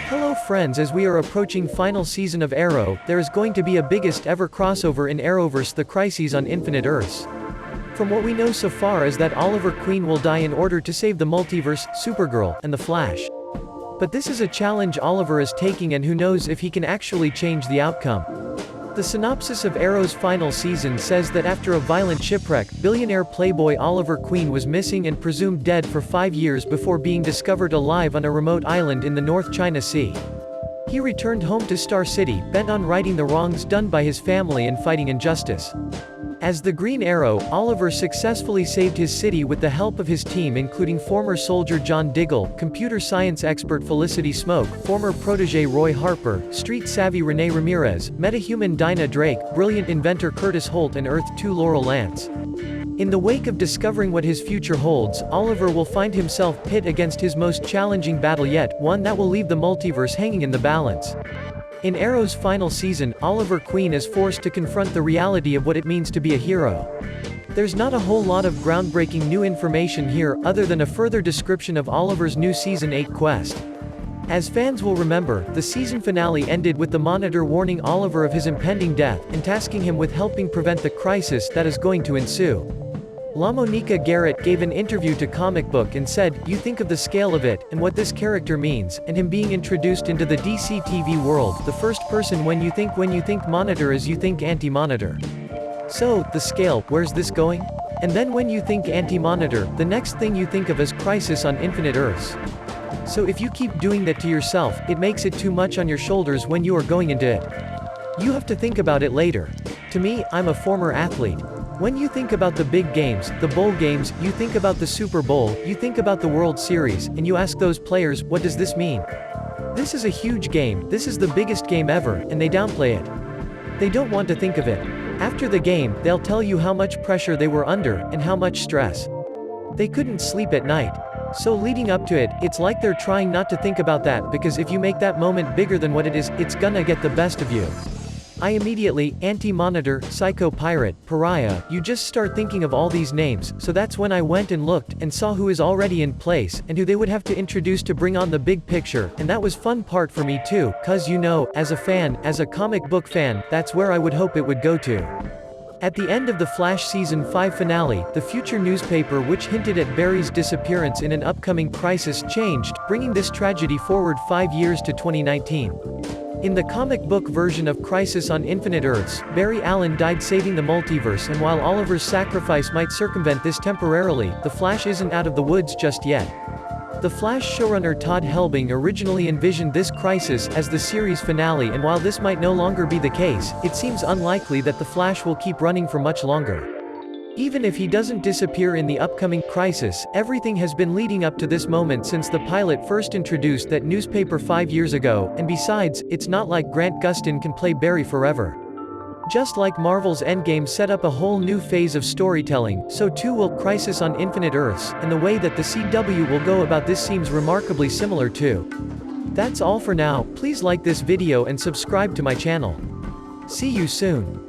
Hello friends, as we are approaching final season of Arrow, there is going to be a biggest ever crossover in Arrowverse, the Crises on Infinite Earths. From what we know so far is that Oliver Queen will die in order to save the Multiverse, Supergirl, and the Flash. But this is a challenge Oliver is taking, and who knows if he can actually change the outcome. The synopsis of Arrow's final season says that after a violent shipwreck, billionaire playboy Oliver Queen was missing and presumed dead for 5 years before being discovered alive on a remote island in the North China Sea. He returned home to Star City, bent on righting the wrongs done by his family and fighting injustice. As the Green Arrow, Oliver successfully saved his city with the help of his team, including former soldier John Diggle, computer science expert Felicity Smoke, former protege Roy Harper, street-savvy Renee Ramirez, metahuman Dinah Drake, brilliant inventor Curtis Holt, and Earth-2 Laurel Lance. In the wake of discovering what his future holds, Oliver will find himself pit against his most challenging battle yet, one that will leave the multiverse hanging in the balance. In Arrow's final season, Oliver Queen is forced to confront the reality of what it means to be a hero. There's not a whole lot of groundbreaking new information here, other than a further description of Oliver's new Season 8 quest. As fans will remember, the season finale ended with the Monitor warning Oliver of his impending death, and tasking him with helping prevent the crisis that is going to ensue. LaMonica Garrett gave an interview to Comic Book and said, "You think of the scale of it, and what this character means, and him being introduced into the DC TV world, the first person when you think Monitor is you think Anti-Monitor. So, the scale, where's this going? And then when you think Anti-Monitor, the next thing you think of is Crisis on Infinite Earths. So if you keep doing that to yourself, it makes it too much on your shoulders when you are going into it. You have to think about it later. To me, I'm a former athlete. When you think about the big games, the bowl games, you think about the Super Bowl, you think about the World Series, and you ask those players, what does this mean? This is a huge game, this is the biggest game ever, and they downplay it. They don't want to think of it. After the game, they'll tell you how much pressure they were under, and how much stress. They couldn't sleep at night. So leading up to it, it's like they're trying not to think about that, because if you make that moment bigger than what it is, it's gonna get the best of you. I immediately, Anti-Monitor, Psycho Pirate, Pariah, you just start thinking of all these names, so that's when I went and looked, and saw who is already in place, and who they would have to introduce to bring on the big picture, and that was fun part for me too, cause you know, as a fan, as a comic book fan, that's where I would hope it would go to. At the end of the Flash Season 5 finale, the future newspaper which hinted at Barry's disappearance in an upcoming crisis changed, bringing this tragedy forward 5 years to 2019. In the comic book version of Crisis on Infinite Earths, Barry Allen died saving the multiverse, and while Oliver's sacrifice might circumvent this temporarily, the Flash isn't out of the woods just yet. The Flash showrunner Todd Helbing originally envisioned this crisis as the series finale, and while this might no longer be the case, it seems unlikely that the Flash will keep running for much longer. Even if he doesn't disappear in the upcoming crisis, everything has been leading up to this moment since the pilot first introduced that newspaper 5 years ago, and besides, it's not like Grant Gustin can play Barry forever. Just like Marvel's Endgame set up a whole new phase of storytelling, so too will Crisis on Infinite Earths, and the way that the CW will go about this seems remarkably similar too. That's all for now. Please like this video and subscribe to my channel. See you soon.